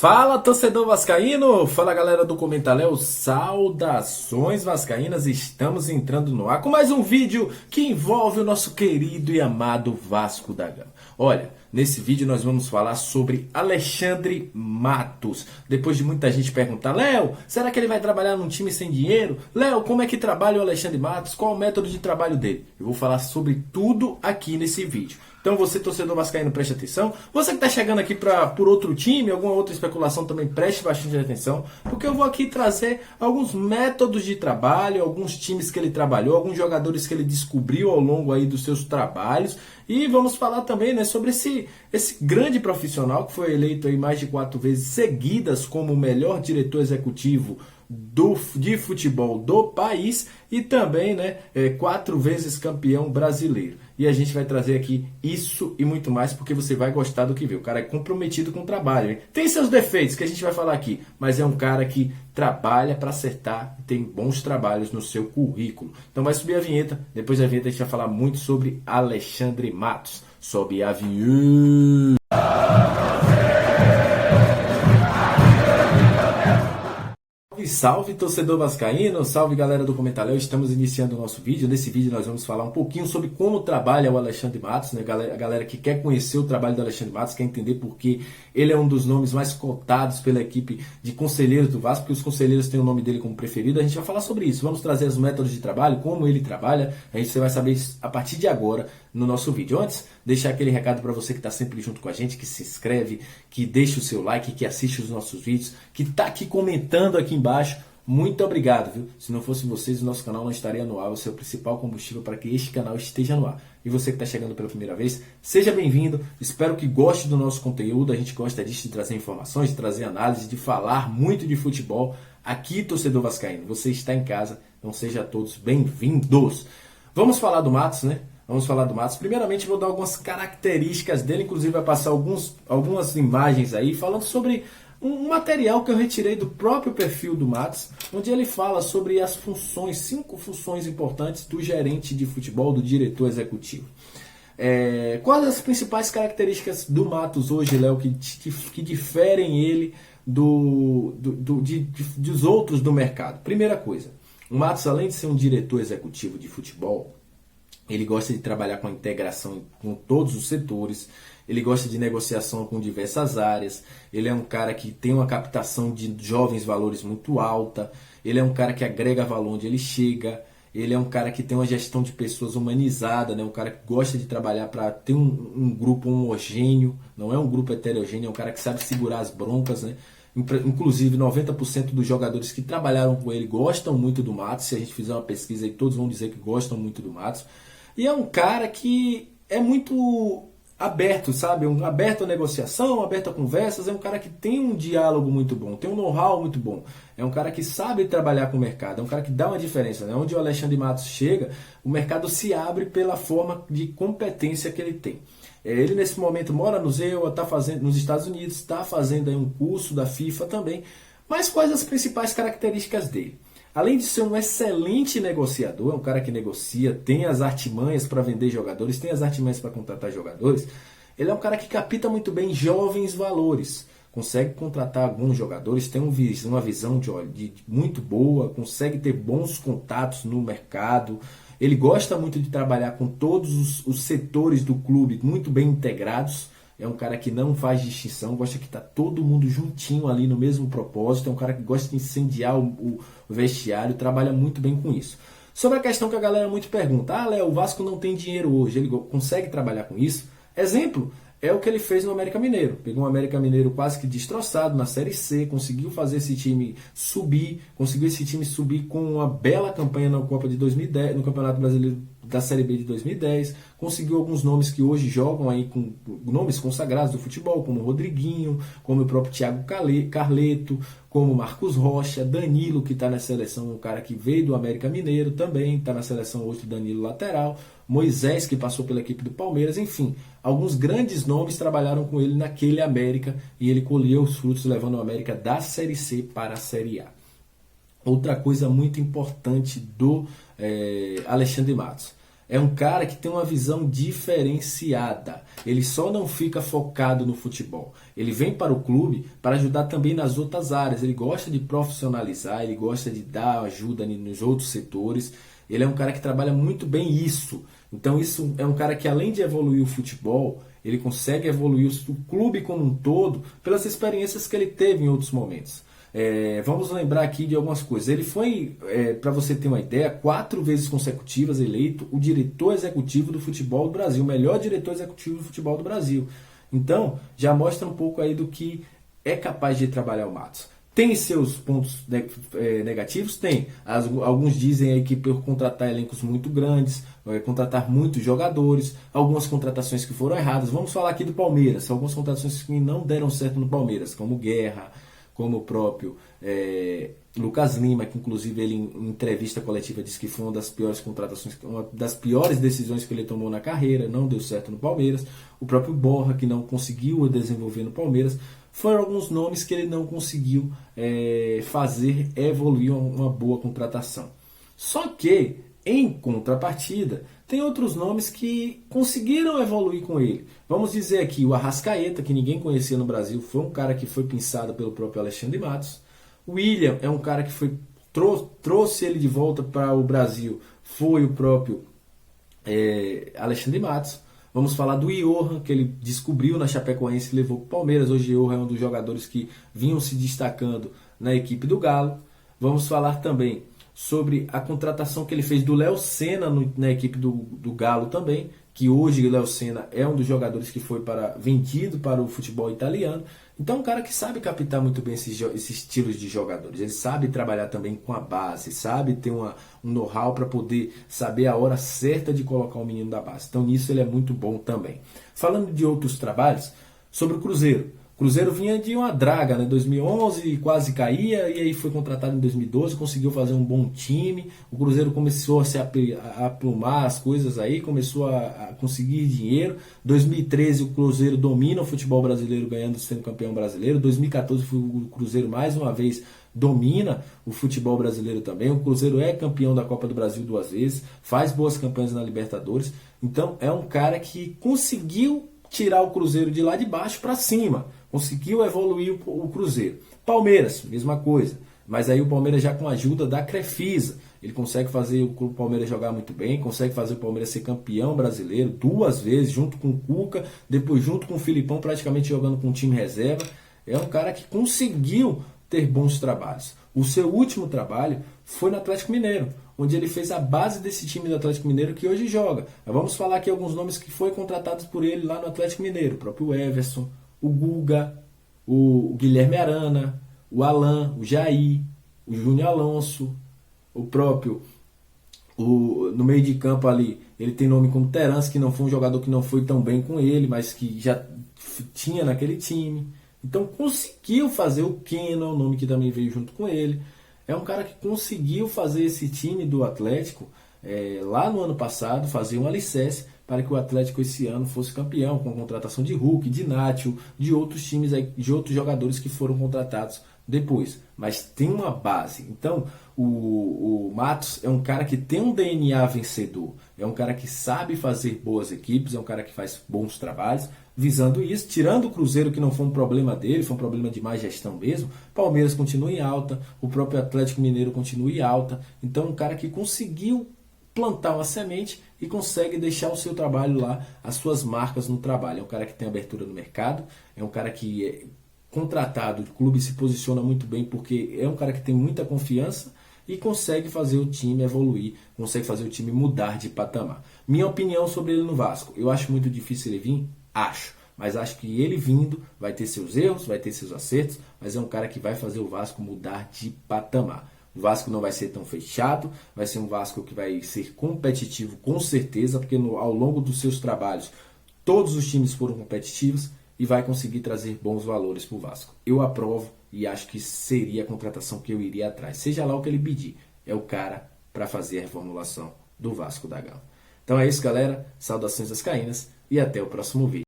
Fala, torcedor vascaíno! Fala, galera do Comentaléu, saudações vascaínas! Estamos entrando no ar com mais um vídeo que envolve o nosso querido e amado Vasco da Gama. Olha, nesse vídeo nós vamos falar sobre Alexandre Matos. Depois de muita gente perguntar: Léo, será que ele vai trabalhar num time sem dinheiro? Léo, como é que trabalha o Alexandre Matos? Qual o método de trabalho dele? Eu vou falar sobre tudo aqui nesse vídeo. Então você, torcedor vascaíno, preste atenção. Você que está chegando aqui por outro time, alguma outra especulação, também preste bastante atenção, porque eu vou aqui trazer alguns métodos de trabalho, alguns times que ele trabalhou, alguns jogadores que ele descobriu ao longo aí dos seus trabalhos. E vamos falar também, né, sobre esse grande profissional que foi eleito aí mais de 4 vezes seguidas como o melhor diretor executivo de futebol do país e também, né, 4 vezes campeão brasileiro. E a gente vai trazer aqui isso e muito mais, porque você vai gostar do que vê. O cara é comprometido com o trabalho, hein? Tem seus defeitos que a gente vai falar aqui, mas é um cara que trabalha para acertar e tem bons trabalhos no seu currículo. Então vai subir a vinheta. Depois da vinheta a gente vai falar muito sobre Alexandre Matos. Sobe a vinheta. Salve, torcedor vascaíno, salve, galera do Comentaléu. Estamos iniciando o nosso vídeo. Nesse vídeo nós vamos falar um pouquinho sobre como trabalha o Alexandre Matos, né? A galera que quer conhecer o trabalho do Alexandre Matos, quer entender por que ele é um dos nomes mais cotados pela equipe de conselheiros do Vasco, porque os conselheiros têm o nome dele como preferido. A gente vai falar sobre isso. Vamos trazer os métodos de trabalho, como ele trabalha. Você vai saber isso a partir de agora no nosso vídeo. Antes, deixar aquele recado para você que está sempre junto com a gente, que se inscreve, que deixa o seu like, que assiste os nossos vídeos, que está aqui comentando aqui embaixo. Muito obrigado, viu? Se não fosse vocês, o nosso canal não estaria no ar. Você é o principal combustível para que este canal esteja no ar. E você que está chegando pela primeira vez, seja bem-vindo. Espero que goste do nosso conteúdo. A gente gosta disso, de trazer informações, de trazer análise, de falar muito de futebol. Aqui, torcedor vascaíno, você está em casa. Então sejam todos bem-vindos. Vamos falar do Matos, né? Vamos falar do Matos. Primeiramente, vou dar algumas características dele. Inclusive, vai passar algumas imagens aí falando sobre um material que eu retirei do próprio perfil do Matos, onde ele fala sobre as funções, 5 funções importantes do gerente de futebol, do diretor executivo. Quais as principais características do Matos hoje, Léo, que diferem ele dos outros do mercado? Primeira coisa, o Matos, além de ser um diretor executivo de futebol, ele gosta de trabalhar com a integração com todos os setores, ele gosta de negociação com diversas áreas, ele é um cara que tem uma captação de jovens valores muito alta, ele é um cara que agrega valor onde ele chega, ele é um cara que tem uma gestão de pessoas humanizada, né? Um cara que gosta de trabalhar para ter um grupo homogêneo, não é um grupo heterogêneo, é um cara que sabe segurar as broncas, né? Inclusive 90% dos jogadores que trabalharam com ele gostam muito do Matos. Se a gente fizer uma pesquisa aí, todos vão dizer que gostam muito do Matos. E é um cara que é muito aberto, sabe? Aberto à negociação, aberto a conversas. É um cara que tem um diálogo muito bom, tem um know-how muito bom. É um cara que sabe trabalhar com o mercado, é um cara que dá uma diferença, né? Onde o Alexandre Matos chega, o mercado se abre pela forma de competência que ele tem. Ele nesse momento mora no ZEUA, está fazendo nos Estados Unidos, está fazendo aí um curso da FIFA também. Mas quais as principais características dele? Além de ser um excelente negociador, é um cara que negocia, tem as artimanhas para vender jogadores, tem as artimanhas para contratar jogadores, ele é um cara que capta muito bem jovens valores, consegue contratar alguns jogadores, tem uma visão de muito boa, consegue ter bons contatos no mercado, ele gosta muito de trabalhar com todos os setores do clube muito bem integrados. É um cara que não faz distinção, gosta que está todo mundo juntinho ali no mesmo propósito. É um cara que gosta de incendiar o vestiário, trabalha muito bem com isso. Sobre a questão que a galera muito pergunta: Léo, o Vasco não tem dinheiro hoje, ele consegue trabalhar com isso? Exemplo, é o que ele fez no América Mineiro. Pegou um América Mineiro quase que destroçado na Série C, conseguiu fazer esse time subir, com uma bela campanha na Copa de 2010, no Campeonato Brasileiro da Série B de 2010, conseguiu alguns nomes que hoje jogam aí com nomes consagrados do futebol, como o Rodriguinho, como o próprio Thiago Carleto, como Marcos Rocha, Danilo, que está na seleção, um cara que veio do América Mineiro também, está na seleção hoje do Danilo lateral, Moisés, que passou pela equipe do Palmeiras, enfim, alguns grandes nomes trabalharam com ele naquele América e ele colheu os frutos levando o América da Série C para a Série A. Outra coisa muito importante do Alexandre Matos. É um cara que tem uma visão diferenciada. Ele só não fica focado no futebol. Ele vem para o clube para ajudar também nas outras áreas. Ele gosta de profissionalizar, ele gosta de dar ajuda nos outros setores. Ele é um cara que trabalha muito bem isso. Então isso é um cara que, além de evoluir o futebol, ele consegue evoluir o clube como um todo pelas experiências que ele teve em outros momentos. Vamos lembrar aqui de algumas coisas. Ele foi, para você ter uma ideia, 4 vezes consecutivas eleito o diretor executivo do futebol do Brasil, o melhor diretor executivo do futebol do Brasil. Então, já mostra um pouco aí do que é capaz de trabalhar o Matos. Tem seus pontos negativos? Tem. Alguns dizem aí que por contratar elencos muito grandes, contratar muitos jogadores, algumas contratações que foram erradas. Vamos falar aqui do Palmeiras. Algumas contratações que não deram certo no Palmeiras, como Guerra, como o próprio Lucas Lima, que inclusive ele em entrevista coletiva disse que foi uma das piores contratações, uma das piores decisões que ele tomou na carreira, não deu certo no Palmeiras. O próprio Borja, que não conseguiu desenvolver no Palmeiras. Foram alguns nomes que ele não conseguiu fazer evoluir uma boa contratação. Só que, em contrapartida, tem outros nomes que conseguiram evoluir com ele. Vamos dizer aqui o Arrascaeta, que ninguém conhecia no Brasil, foi um cara que foi pensado pelo próprio Alexandre Matos. O William é um cara que trouxe ele de volta para o Brasil, foi o próprio Alexandre Matos. Vamos falar do Johan, que ele descobriu na Chapecoense e levou para o Palmeiras. Hoje o Johan é um dos jogadores que vinham se destacando na equipe do Galo. Vamos falar também sobre a contratação que ele fez do Léo Senna na equipe do Galo também, que hoje o Léo Senna é um dos jogadores que foi vendido para o futebol italiano. Então é um cara que sabe captar muito bem esses estilos de jogadores. Ele sabe trabalhar também com a base, sabe ter um know-how para poder saber a hora certa de colocar o menino da base. Então nisso ele é muito bom também. Falando de outros trabalhos, sobre o Cruzeiro. O Cruzeiro vinha de uma draga, né? 2011 quase caía, e aí foi contratado em 2012, conseguiu fazer um bom time. O Cruzeiro começou a se aplumar as coisas aí, começou a conseguir dinheiro. 2013 o Cruzeiro domina o futebol brasileiro, ganhando, sendo campeão brasileiro. 2014 o Cruzeiro mais uma vez domina o futebol brasileiro também. O Cruzeiro é campeão da Copa do Brasil 2 vezes, faz boas campanhas na Libertadores. Então é um cara que conseguiu tirar o Cruzeiro de lá de baixo para cima. Conseguiu evoluir o Cruzeiro. Palmeiras, mesma coisa. Mas aí o Palmeiras já com a ajuda da Crefisa. Ele consegue fazer o Palmeiras jogar muito bem, consegue fazer o Palmeiras ser campeão brasileiro 2 vezes, junto com o Cuca, depois junto com o Filipão, praticamente jogando com o time reserva. É um cara que conseguiu ter bons trabalhos. O seu último trabalho foi no Atlético Mineiro, onde ele fez a base desse time do Atlético Mineiro que hoje joga. Vamos falar aqui alguns nomes que foram contratados por ele lá no Atlético Mineiro. O próprio Everson, o Guga, o Guilherme Arana, o Alan, o Jair, o Júnior Alonso, o próprio, no meio de campo ali, ele tem nome como Terence, que não foi um jogador que não foi tão bem com ele, mas que já tinha naquele time. Então conseguiu fazer o Keno, o nome que também veio junto com ele. É um cara que conseguiu fazer esse time do Atlético lá no ano passado, fazer um alicerce para que o Atlético esse ano fosse campeão, com a contratação de Hulk, de Nacho, de outros times, de outros jogadores que foram contratados depois. Mas tem uma base. Então o Matos é um cara que tem um DNA vencedor, é um cara que sabe fazer boas equipes, é um cara que faz bons trabalhos, visando isso, tirando o Cruzeiro, que não foi um problema dele, foi um problema de má gestão mesmo. Palmeiras continua em alta, o próprio Atlético Mineiro continua em alta. Então um cara que conseguiu plantar uma semente e consegue deixar o seu trabalho lá, as suas marcas no trabalho. É um cara que tem abertura no mercado, é um cara que é contratado, o clube se posiciona muito bem porque é um cara que tem muita confiança e consegue fazer o time evoluir, consegue fazer o time mudar de patamar. Minha opinião sobre ele no Vasco: eu acho muito difícil ele vir, mas acho que ele vindo vai ter seus erros, vai ter seus acertos, mas é um cara que vai fazer o Vasco mudar de patamar. O Vasco não vai ser tão fechado, vai ser um Vasco que vai ser competitivo com certeza, porque ao longo dos seus trabalhos todos os times foram competitivos, e vai conseguir trazer bons valores para o Vasco. Eu aprovo e acho que seria a contratação que eu iria atrás. Seja lá o que ele pedir, é o cara para fazer a reformulação do Vasco da Gama. Então é isso, galera. Saudações vascaínas e até o próximo vídeo.